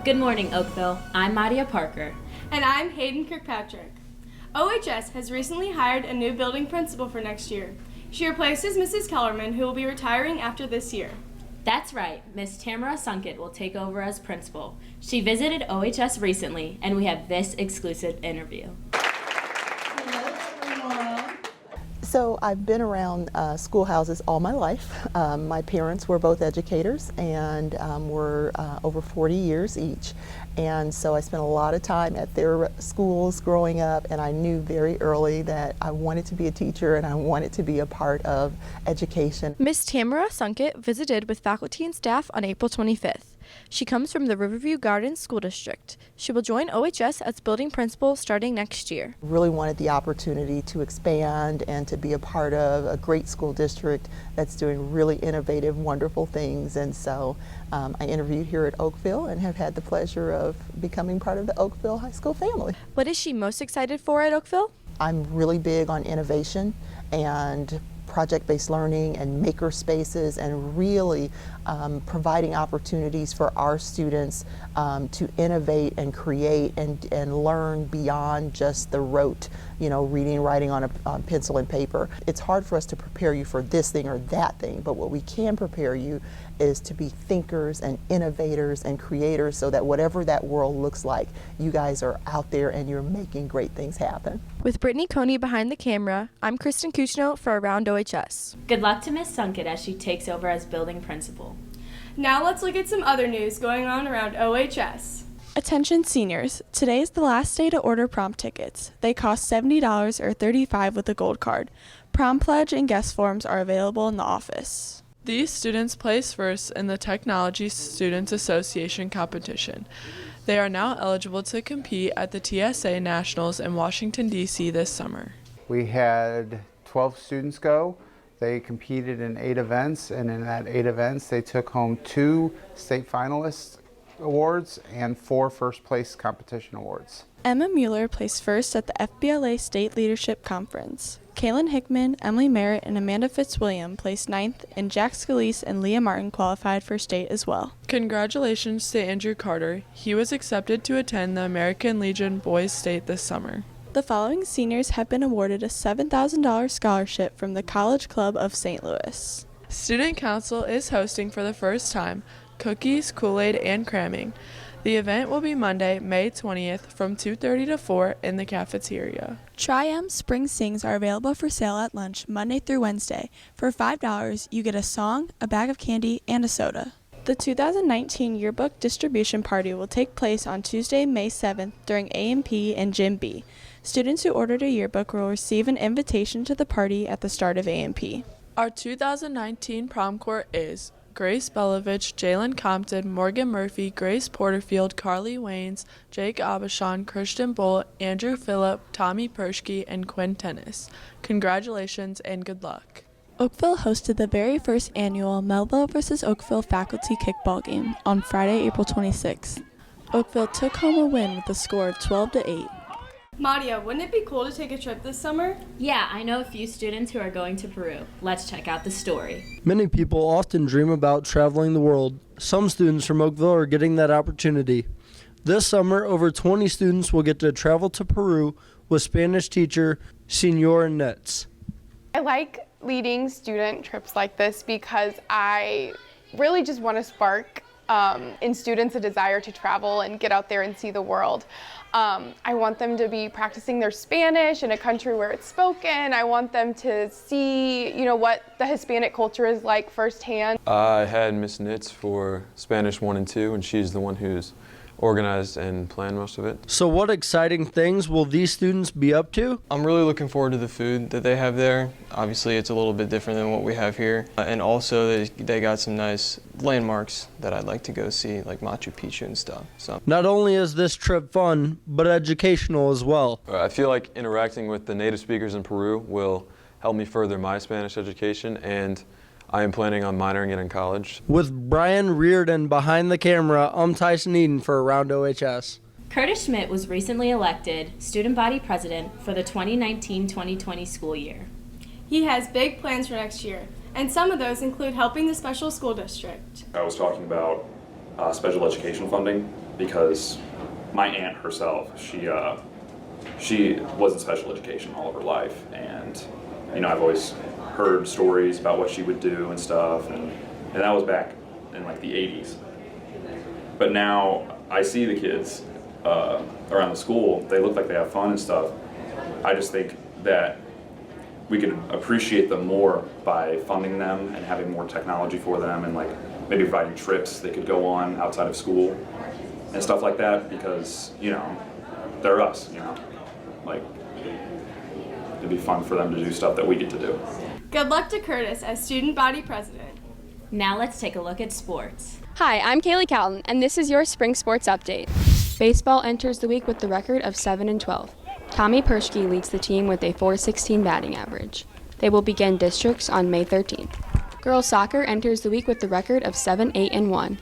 Good morning, Oakville. I'm Madia Parker. And I'm Hayden Kirkpatrick. OHS has recently hired a new building principal for next year. She replaces Mrs. Kellerman, who will be retiring after this year. That's right, Miss Tamara Sunkett will take over as principal. She visited OHS recently, and we have this exclusive interview. So I've been around schoolhouses all my life. My parents were both educators and were over 40 years each. And so I spent a lot of time at their schools growing up, and I knew very early that I wanted to be a teacher and I wanted to be a part of education. Miss Tamara Sunkett visited with faculty and staff on April 25th. She comes from the Riverview Gardens School District. She will join OHS as building principal starting next year. Really wanted the opportunity to expand and to be a part of a great school district that's doing really innovative, wonderful things. And so I interviewed here at Oakville and have had the pleasure of becoming part of the Oakville High School family. What is she most excited for at Oakville? I'm really big on innovation and project-based learning and maker spaces, and really providing opportunities for our students to innovate and create and learn beyond just the rote, reading, writing on a pencil and paper. It's hard for us to prepare you for this thing or that thing, but what we can prepare you is to be thinkers and innovators and creators, so that whatever that world looks like, you guys are out there and you're making great things happen. With Brittany Coney behind the camera, I'm Kristen Kuchno for Around OHS. Good luck to Miss Sunkett as she takes over as building principal. Now let's look at some other news going on around OHS. Attention seniors, today is the last day to order prom tickets. They cost $70 or $35 with a gold card. Prom pledge and guest forms are available in the office. These students placed first in the Technology Students Association competition. They are now eligible to compete at the TSA Nationals in Washington, D.C. this summer. We had 12 students go. They competed in 8 events, and in that 8 events, they took home 2 state finalist awards and 4 first place competition awards. Emma Mueller placed first at the FBLA State Leadership Conference. Kaylin Hickman, Emily Merritt, and Amanda Fitzwilliam placed 9th, and Jack Scalise and Leah Martin qualified for state as well. Congratulations to Andrew Carter. He was accepted to attend the American Legion Boys State this summer. The following seniors have been awarded a $7,000 scholarship from the College Club of St. Louis. Student Council is hosting for the first time cookies, Kool-Aid, and cramming. The event will be Monday, May 20th from 2:30 to 4 in the cafeteria. Tri-M Spring Sings are available for sale at lunch Monday through Wednesday. For $5, you get a song, a bag of candy, and a soda. The 2019 yearbook distribution party will take place on Tuesday, May 7th during A&P and Gym B. Students who ordered a yearbook will receive an invitation to the party at the start of A&P. Our 2019 prom court is Grace Belovich, Jalen Compton, Morgan Murphy, Grace Porterfield, Carly Waynes, Jake Abishon, Christian Bolt, Andrew Phillip, Tommy Pershke, and Quinn Tennis. Congratulations and good luck. Oakville hosted the very first annual Melville vs. Oakville faculty kickball game on Friday, April 26th. Oakville took home a win with a score of 12-8. Madia, wouldn't it be cool to take a trip this summer? Yeah, I know a few students who are going to Peru. Let's check out the story. Many people often dream about traveling the world. Some students from Oakville are getting that opportunity. This summer, over 20 students will get to travel to Peru with Spanish teacher Senor Nets. I like leading student trips like this because I really just want to spark in students a desire to travel and get out there and see the world. I want them to be practicing their Spanish in a country where it's spoken. I want them to see, what the Hispanic culture is like firsthand. I had Miss Nitz for Spanish 1 and 2, and she's the one who's organized and planned most of it. So what exciting things will these students be up to? I'm really looking forward to the food that they have there. Obviously it's a little bit different than what we have here. And also they got some nice landmarks that I'd like to go see, like Machu Picchu and stuff. So not only is this trip fun, but educational as well. I feel like interacting with the native speakers in Peru will help me further my Spanish education, and I am planning on minoring it in college. With Brian Reardon behind the camera, I'm Tyson Eden for Around OHS. Curtis Schmidt was recently elected student body president for the 2019-2020 school year. He has big plans for next year, and some of those include helping the special school district. I was talking about special education funding, because my aunt herself, she was in special education all of her life, and I've always heard stories about what she would do and stuff, and that was back in like the 80s. But now I see the kids around the school, they look like they have fun and stuff. I just think that we could appreciate them more by funding them and having more technology for them, and like maybe providing trips they could go on outside of school and stuff like that, because they're us, like it'd be fun for them to do stuff that we get to do. Good luck to Curtis as student body president. Now let's take a look at sports. Hi, I'm Kaylee Calton, and this is your spring sports update. Baseball enters the week with the record of 7-12. Tommy Pershke leads the team with a .416 batting average. They will begin districts on May 13th. Girls soccer enters the week with the record of 7-8-1.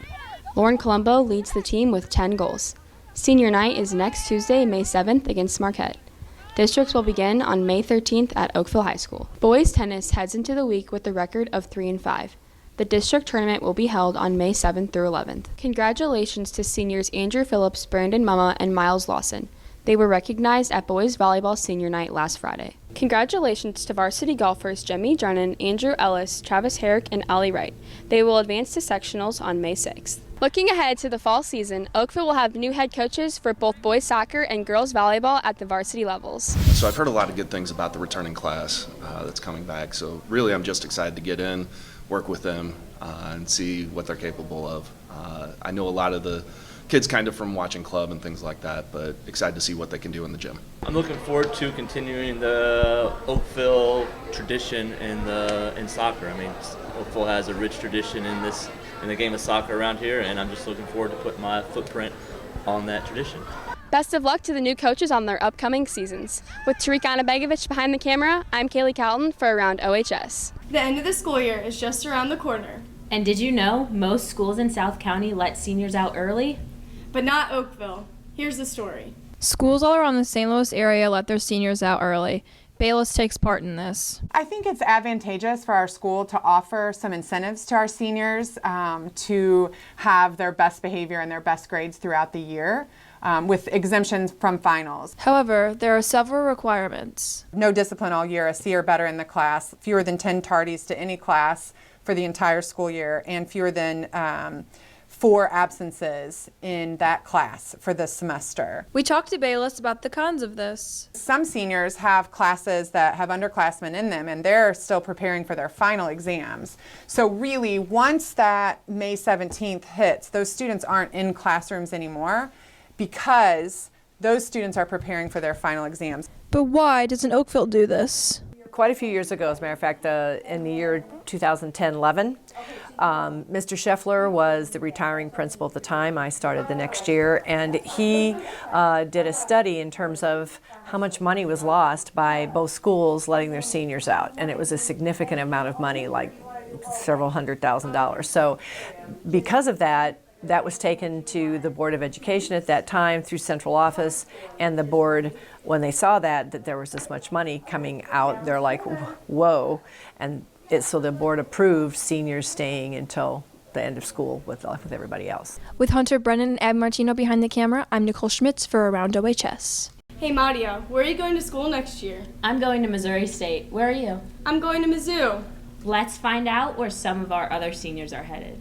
Lauren Colombo leads the team with 10 goals. Senior night is next Tuesday, May 7th against Marquette. Districts will begin on May 13th at Oakville High School. Boys tennis heads into the week with a record of 3-5. The district tournament will be held on May 7th through 11th. Congratulations to seniors Andrew Phillips, Brandon Mumma, and Miles Lawson. They were recognized at boys volleyball senior night last Friday. Congratulations to varsity golfers Jemmy Drennan, Andrew Ellis, Travis Herrick, and Ollie Wright. They will advance to sectionals on May 6th. Looking ahead to the fall season, Oakville will have new head coaches for both boys soccer and girls volleyball at the varsity levels. So I've heard a lot of good things about the returning class that's coming back. So really I'm just excited to get in, work with them, and see what they're capable of. I know a lot of the kids kind of from watching club and things like that, but excited to see what they can do in the gym. I'm looking forward to continuing the Oakville tradition in soccer. I mean, Oakville has a rich tradition in the game of soccer around here, and I'm just looking forward to putting my footprint on that tradition. Best of luck to the new coaches on their upcoming seasons. With Tarika Anabegovich behind the camera, I'm Kaylee Calton for Around OHS. The end of the school year is just around the corner. And did you know most schools in South County let seniors out early? But not Oakville. Here's the story. Schools all around the St. Louis area let their seniors out early. Bayless takes part in this. I think it's advantageous for our school to offer some incentives to our seniors to have their best behavior and their best grades throughout the year, with exemptions from finals. However, there are several requirements. No discipline all year, a C or better in the class, fewer than 10 tardies to any class for the entire school year, and fewer than 4 absences in that class for the semester. We talked to Bayless about the cons of this. Some seniors have classes that have underclassmen in them, and they're still preparing for their final exams. So really, once that May 17th hits, those students aren't in classrooms anymore because those students are preparing for their final exams. But why doesn't Oakville do this? Quite a few years ago, as a matter of fact, in the year 2010-11, Mr. Scheffler was the retiring principal at the time. I started the next year, and he did a study in terms of how much money was lost by both schools letting their seniors out, and it was a significant amount of money, like several $100,000. So because of that, that was taken to the Board of Education at that time through central office, and the board, when they saw that there was this much money coming out, they're like, whoa. And so the board approved seniors staying until the end of school with everybody else. With Hunter Brennan and Ab Martino behind the camera, I'm Nicole Schmitz for Around OHS. Hey Madia, where are you going to school next year? I'm going to Missouri State. Where are you? I'm going to Mizzou. Let's find out where some of our other seniors are headed.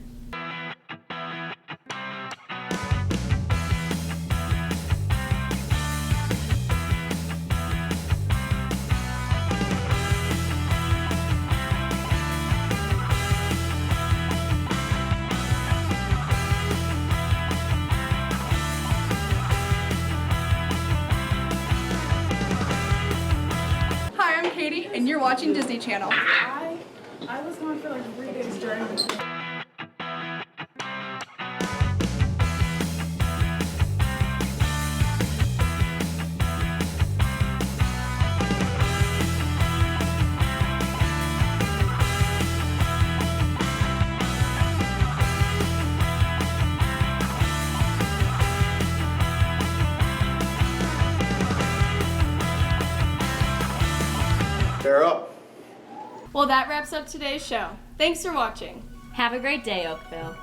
And you're watching Disney Channel. I was gone for like 3 days during the They're up. Well, that wraps up today's show. Thanks for watching. Have a great day, Oakville.